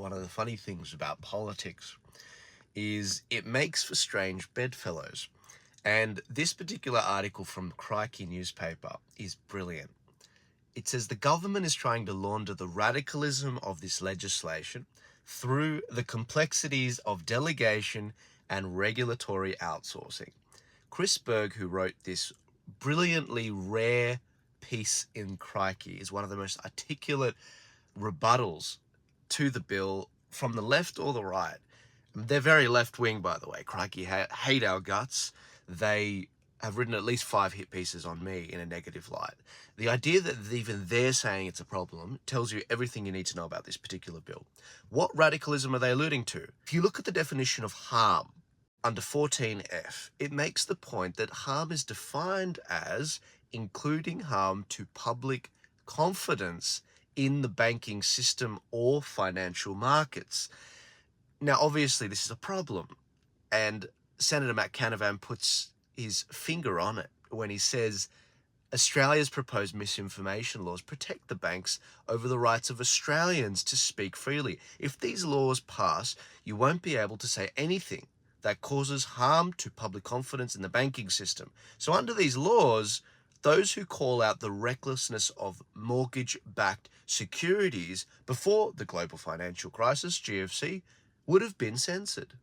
one of the funny things about politics is it makes for strange bedfellows. And this particular article from Crikey newspaper is brilliant. It says the government is trying to launder the radicalism of this legislation through the complexities of delegation and regulatory outsourcing. Chris Berg, who wrote this brilliantly rare piece in Crikey, is one of the most articulate rebuttals to the bill from the left or the right. They're very left-wing, by the way. Crikey hate our guts. They have written at least 5 hit pieces on me in a negative light. The idea that even they're saying it's a problem tells you everything you need to know about this particular bill. What radicalism are they alluding to? If you look at the definition of harm under 14F, it makes the point that harm is defined as including harm to public confidence in the banking system or financial markets. Now, obviously, this is a problem, and Senator Matt Canavan puts his finger on it when he says Australia's proposed misinformation laws protect the banks over the rights of Australians to speak freely. If these laws pass, you won't be able to say anything that causes harm to public confidence in the banking system. So under these laws, those who call out the recklessness of mortgage-backed securities before the global financial crisis, GFC, would have been censored.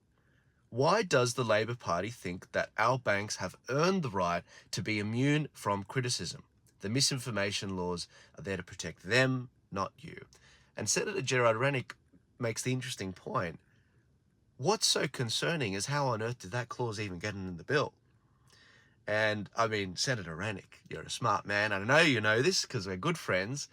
Why does the Labor Party think that our banks have earned the right to be immune from criticism? The misinformation laws are there to protect them, not you. And Senator Gerard Rennick makes the interesting point. What's so concerning is how on earth did that clause even get in the bill? And I mean, Senator Rennick, you're a smart man. I know you know this because we're good friends.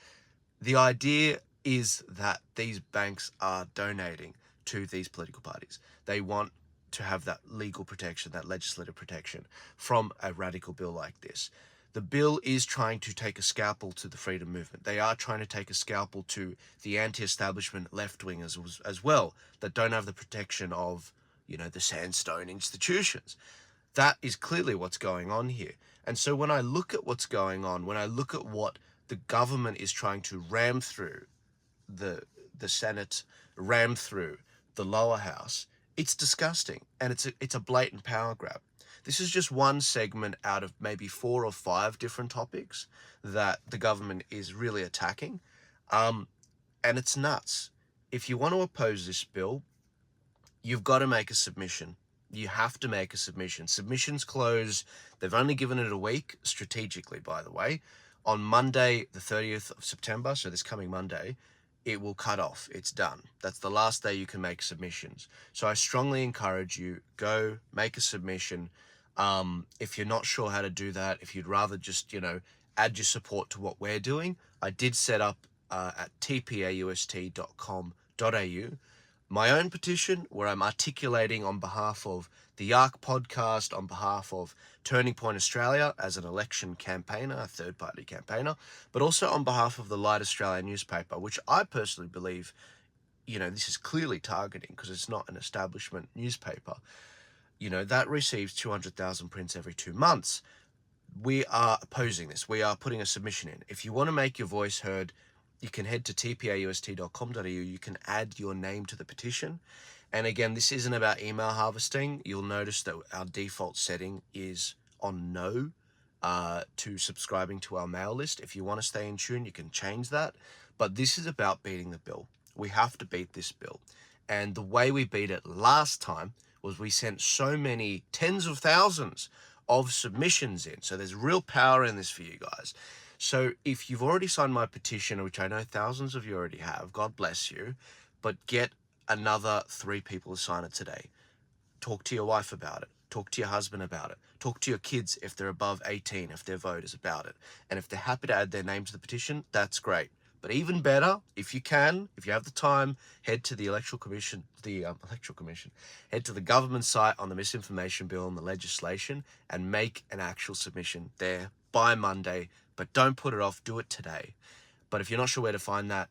The idea is that these banks are donating to these political parties. They want to have that legal protection, that legislative protection from a radical bill like this. The bill is trying to take a scalpel to the freedom movement. They are trying to take a scalpel to the anti-establishment left-wingers as well, that don't have the protection of, the sandstone institutions. That is clearly what's going on here. And so when I look at what's going on, when I look at what the government is trying to ram through the Senate, ram through the lower house, it's disgusting, and it's a blatant power grab. This is just one segment out of maybe 4 or 5 different topics that the government is really attacking, and it's nuts. If you want to oppose this bill, you've got to make a submission. You have to make a submission. Submissions close. They've only given it a week, strategically, by the way. On Monday, the 30th of September, so this coming Monday, it will cut off. It's done. That's the last day you can make submissions. So I strongly encourage you, go make a submission. If you're not sure how to do that, if you'd rather just, add your support to what we're doing, I did set up at tpaust.com.au my own petition where I'm articulating on behalf of the Arc podcast, on behalf of Turning Point Australia as an election campaigner, a third-party campaigner, but also on behalf of the Light Australia newspaper, which I personally believe, this is clearly targeting because it's not an establishment newspaper. That receives 200,000 prints every 2 months. We are opposing this. We are putting a submission in. If you want to make your voice heard, you can head to tpaust.com.au. You can add your name to the petition. And again, this isn't about email harvesting. You'll notice that our default setting is on no to subscribing to our mail list. If you want to stay in tune, you can change that. But this is about beating the bill. We have to beat this bill. And the way we beat it last time was we sent so many tens of thousands of submissions in. So there's real power in this for you guys. So if you've already signed my petition, which I know thousands of you already have, God bless you, but get another 3 people to sign it today. Talk to your wife about it. Talk to your husband about it. Talk to your kids if they're above 18, if they're voters, about it. And if they're happy to add their name to the petition, that's great. But even better, if you have the time, head to the Electoral Commission, head to the government site on the misinformation bill and the legislation and make an actual submission there by Monday. But don't put it off, do it today. But if you're not sure where to find that,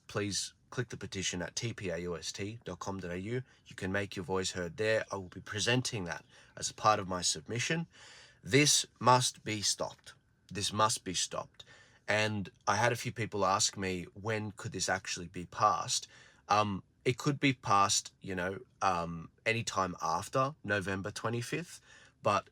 please click the petition at tpaust.com.au. You can make your voice heard there. I will be presenting that as a part of my submission. This must be stopped. This must be stopped. And I had a few people ask me, when could this actually be passed? it could be passed, you know, anytime after November 25th. But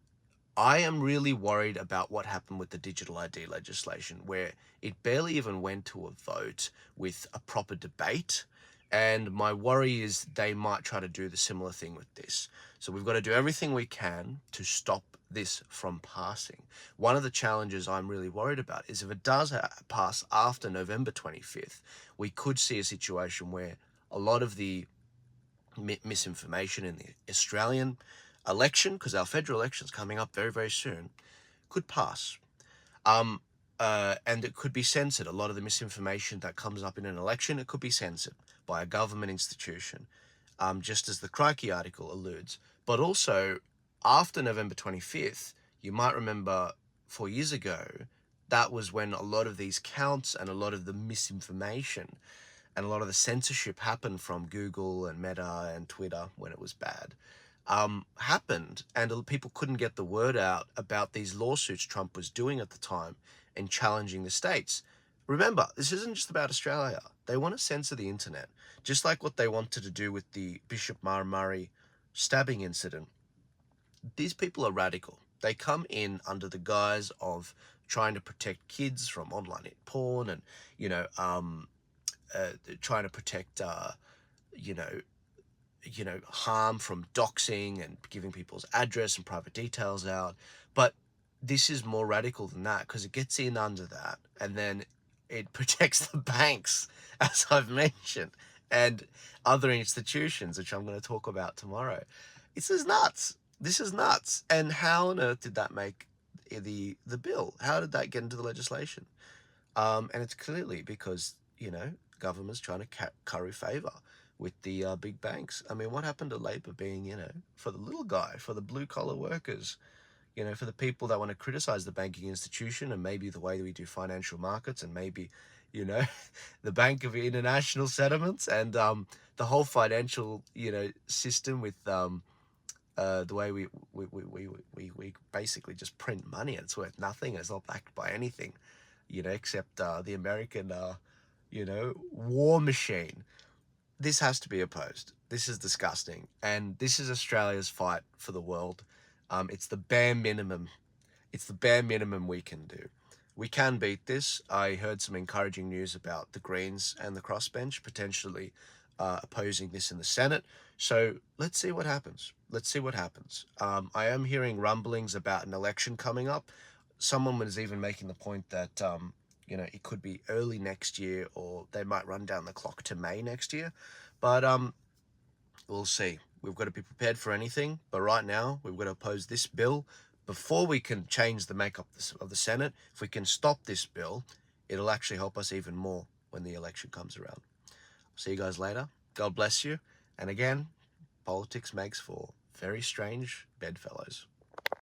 I am really worried about what happened with the digital ID legislation, where it barely even went to a vote with a proper debate. And my worry is they might try to do the similar thing with this. So we've got to do everything we can to stop this from passing. One of the challenges I'm really worried about is if it does pass after November 25th, we could see a situation where a lot of the misinformation in the Australian election, because our federal election is coming up very, very soon, could pass. Um, and it could be censored. A lot of the misinformation that comes up in an election, it could be censored by a government institution, just as the Crikey article alludes. But also, after November 25th, you might remember 4 years ago, that was when a lot of these counts and a lot of the misinformation and a lot of the censorship happened from Google and Meta and Twitter when it was bad, happened, and people couldn't get the word out about these lawsuits Trump was doing at the time and challenging the states. Remember, this isn't just about Australia. They want to censor the internet, just like what they wanted to do with the Bishop Murray stabbing incident. These people are radical. They come in under the guise of trying to protect kids from online porn and, you know, trying to protect, you know, harm from doxing and giving people's address and private details out. But this is more radical than that because it gets in under that and then it protects the banks, as I've mentioned, and other institutions, which I'm going to talk about tomorrow. This is nuts. This is nuts. And how on earth did that make the bill? How did that get into the legislation? And it's clearly because, you know, government's trying to curry favor with the big banks. I mean, what happened to Labor being, you know, for the little guy, for the blue collar workers, you know, for the people that want to criticize the banking institution and maybe the way that we do financial markets and maybe, you know, the Bank of International Settlements and the whole financial, you know, system with the way we basically just print money and it's worth nothing and it's not backed by anything, you know, except the American, you know, war machine. This has to be opposed. This is disgusting. And this is Australia's fight for the world. It's the bare minimum. It's the bare minimum we can do. We can beat this. I heard some encouraging news about the Greens and the crossbench potentially opposing this in the Senate. So let's see what happens. Let's see what happens. I am hearing rumblings about an election coming up. Someone was even making the point that you know, it could be early next year or they might run down the clock to May next year. But we'll see. We've got to be prepared for anything. But right now, we've got to oppose this bill before we can change the makeup of the Senate. If we can stop this bill, it'll actually help us even more when the election comes around. See you guys later. God bless you. And again, politics makes for very strange bedfellows.